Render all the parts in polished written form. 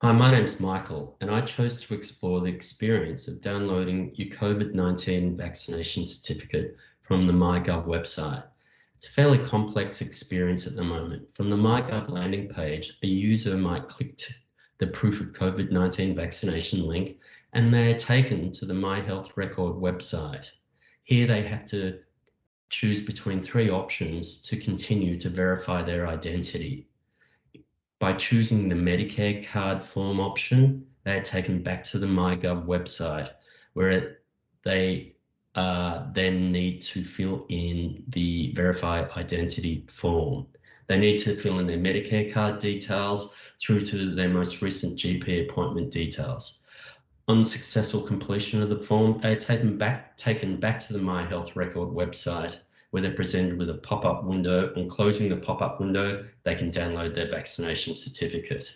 Hi, my name's Michael, and I chose to explore the experience of downloading your COVID-19 vaccination certificate from the MyGov website. It's a fairly complex experience at the moment. From the MyGov landing page, a user might click the proof of COVID-19 vaccination link, and they're taken to the My Health Record website. Here they have to choose between three options to continue to verify their identity. By choosing the Medicare card form option, they are taken back to the MyGov website where they then need to fill in the verify identity form. They need to fill in their Medicare card details through to their most recent GP appointment details. On successful completion of the form, they are taken back to the My Health Record website where they're presented with a pop-up window, and closing the pop-up window, they can download their vaccination certificate.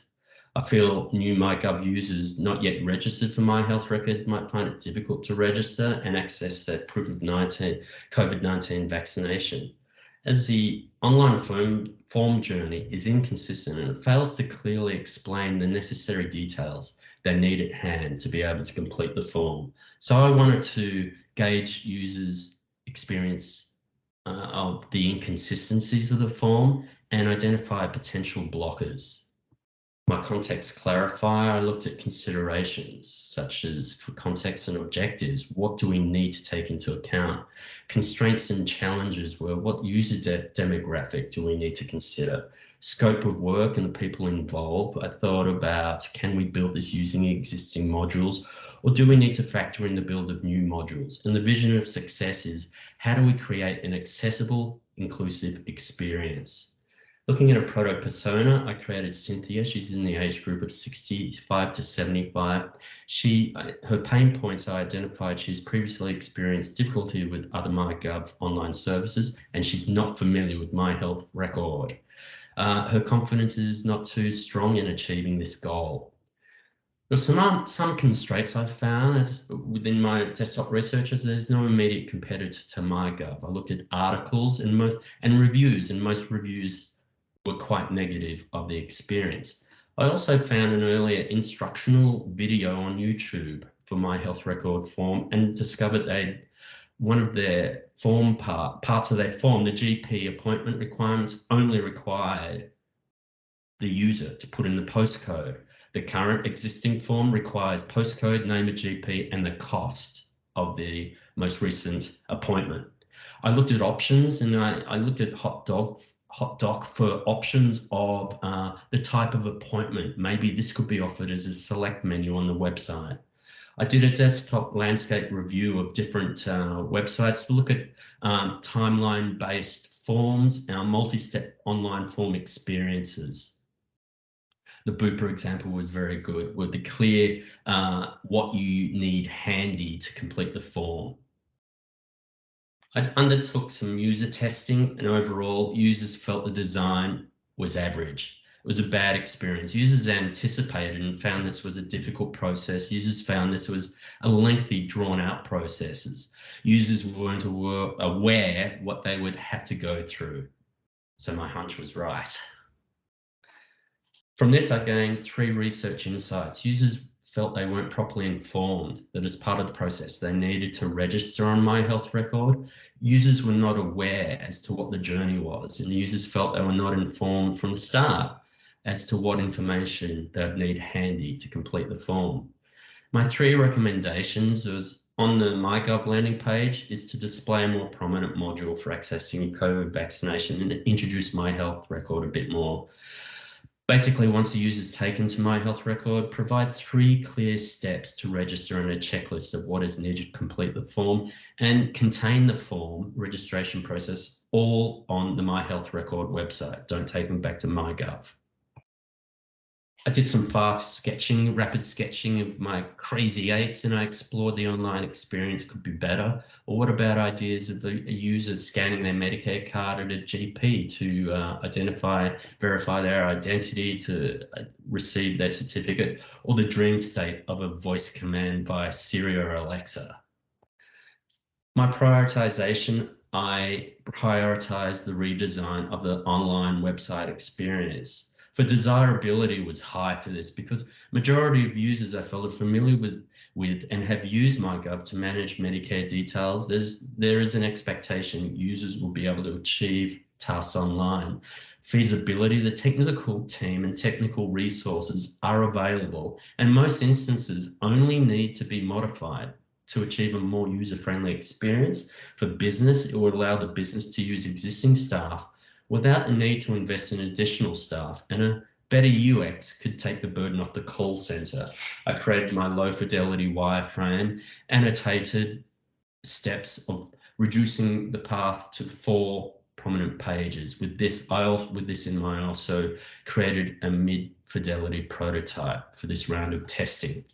I feel new MyGov users not yet registered for My Health Record might find it difficult to register and access their proof of COVID-19 vaccination, as the online form journey is inconsistent and it fails to clearly explain the necessary details they need at hand to be able to complete the form. So I wanted to gauge users' experience of the inconsistencies of the form and identify potential blockers. My context clarifier, I looked at considerations such as for context and objectives, what do we need to take into account? Constraints and challenges were what user demographic do we need to consider? Scope of work and the people involved. I thought about, can we build this using existing modules, or do we need to factor in the build of new modules? And the vision of success is, how do we create an accessible, inclusive experience? Looking at a product persona, I created Cynthia. She's in the age group of 65 to 75. Her pain points I identified, she's previously experienced difficulty with other MyGov online services, and she's not familiar with My Health Record. Her confidence is not too strong in achieving this goal. There's some constraints I've found as within my desktop research, as there's no immediate competitor to MyGov. I looked at articles and reviews, and most reviews were quite negative of the experience. I also found an earlier instructional video on YouTube for My Health Record form and discovered one of their parts of their form, the GP appointment requirements, only required the user to put in the postcode. The current existing form requires postcode, name of GP, and the cost of the most recent appointment. I looked at options, and I looked at HotDoc for options of the type of appointment. Maybe this could be offered as a select menu on the website. I did a desktop landscape review of different websites to look at timeline-based forms, multi-step online form experiences. The Bupa example was very good, with the clear what you need handy to complete the form. I undertook some user testing, and overall, users felt the design was average. It was a bad experience. Users anticipated and found this was a difficult process. Users found this was a lengthy, drawn-out process. Users weren't aware what they would have to go through. So my hunch was right. From this, I gained 3 research insights. Users felt they weren't properly informed that as part of the process, they needed to register on My Health Record. Users were not aware as to what the journey was, and users felt they were not informed from the start as to what information they'd need handy to complete the form. My 3 recommendations was on the MyGov landing page is to display a more prominent module for accessing COVID vaccination and introduce My Health Record a bit more. Basically, once the user is taken to My Health Record, provide 3 clear steps to register and a checklist of what is needed to complete the form, and contain the form registration process all on the My Health Record website. Don't take them back to MyGov. I did some fast sketching, rapid sketching of my crazy 8s, and I explored the online experience could be better. Or what about ideas of a user scanning their Medicare card at a GP to verify their identity to receive their certificate, or the dream state of a voice command via Siri or Alexa? My prioritization, I prioritized the redesign of the online website experience. For desirability was high for this because majority of users I felt are familiar with and have used MyGov to manage Medicare details. There is an expectation users will be able to achieve tasks online. Feasibility, the technical team and technical resources are available, and most instances only need to be modified to achieve a more user-friendly experience. For business, it will allow the business to use existing staff without the need to invest in additional staff, and a better UX could take the burden off the call center. I created my low fidelity wireframe, annotated steps of reducing the path to 4 prominent pages. With this in mind, I also created a mid-fidelity prototype for this round of testing.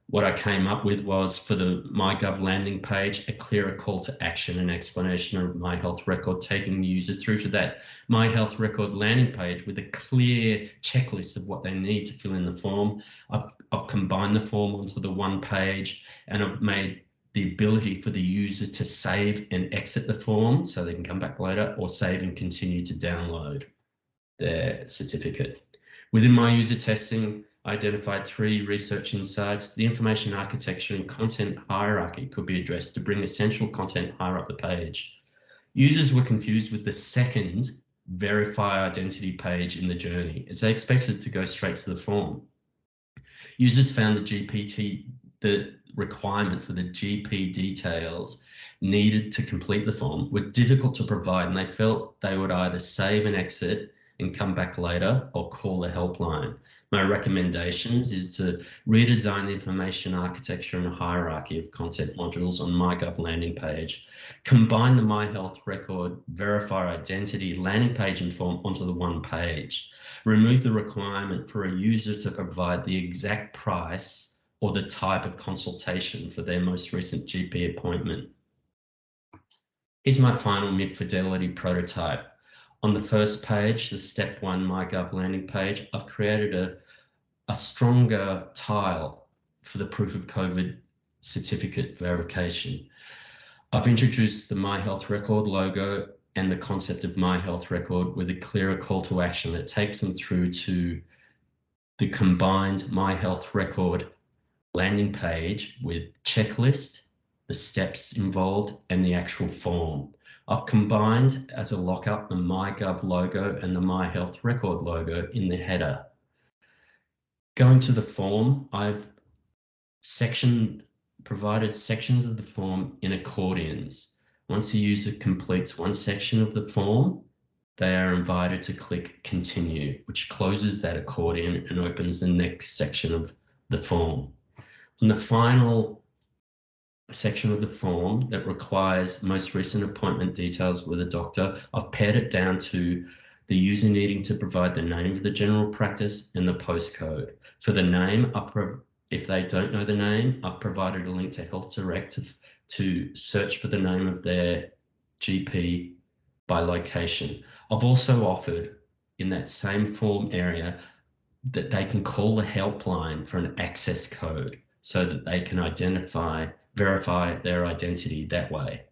What I came up with was, for the MyGov landing page, a clearer call to action and explanation of My Health Record, taking the user through to that My Health Record landing page with a clear checklist of what they need to fill in the form. I've combined the form onto the one page, and I've made the ability for the user to save and exit the form so they can come back later, or save and continue to download their certificate. Within my user testing, I identified 3 research insights. The information architecture and content hierarchy could be addressed to bring essential content higher up the page. Users were confused with the second verify identity page in the journey, as they expected to go straight to the form. Users found the requirement for the GP details needed to complete the form were difficult to provide, and they felt they would either save and exit and come back later or call the helpline. My recommendations is to redesign the information architecture and hierarchy of content modules on MyGov landing page. Combine the My Health Record verify identity landing page and form onto the one page. Remove the requirement for a user to provide the exact price or the type of consultation for their most recent GP appointment. Here's my final mid-fidelity prototype. On the first page, the step 1 MyGov landing page, I've created a stronger tile for the proof of COVID certificate verification. I've introduced the My Health Record logo and the concept of My Health Record with a clearer call to action that takes them through to the combined My Health Record landing page with checklist, the steps involved, and the actual form. I've combined as a lockup the MyGov logo and the My Health Record logo in the header. Going to the form, I've provided sections of the form in accordions. Once a user completes one section of the form, they are invited to click Continue, which closes that accordion and opens the next section of the form. On the final section of the form that requires most recent appointment details with a doctor, I've pared it down to the user needing to provide the name of the general practice and the postcode. For the name, if they don't know the name, I've provided a link to Health Direct to search for the name of their GP by location. I've also offered in that same form area that they can call the helpline for an access code so that they can verify their identity that way.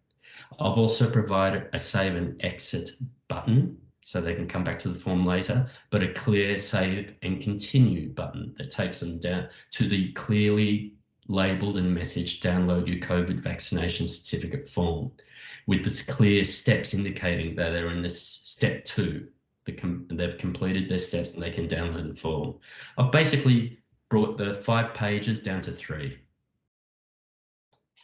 I've also provided a save and exit button so they can come back to the form later, but a clear save and continue button that takes them down to the clearly labeled and messaged download your COVID vaccination certificate form with its clear steps indicating that they're in this step 2. They've completed their steps and they can download the form. I've basically brought the 5 pages down to 3.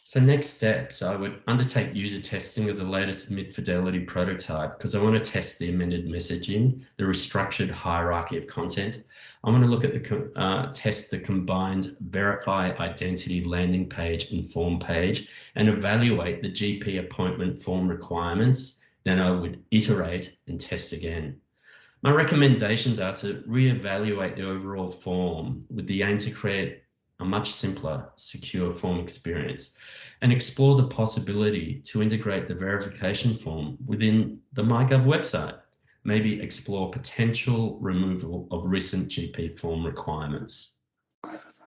So next steps, I would undertake user testing of the latest mid-fidelity prototype because I want to test the amended messaging, the restructured hierarchy of content. I want to look at test the combined verify identity landing page and form page and evaluate the GP appointment form requirements. Then I would iterate and test again. My recommendations are to reevaluate the overall form with the aim to create a much simpler, secure form experience and explore the possibility to integrate the verification form within the MyGov website. Maybe explore potential removal of recent GP form requirements.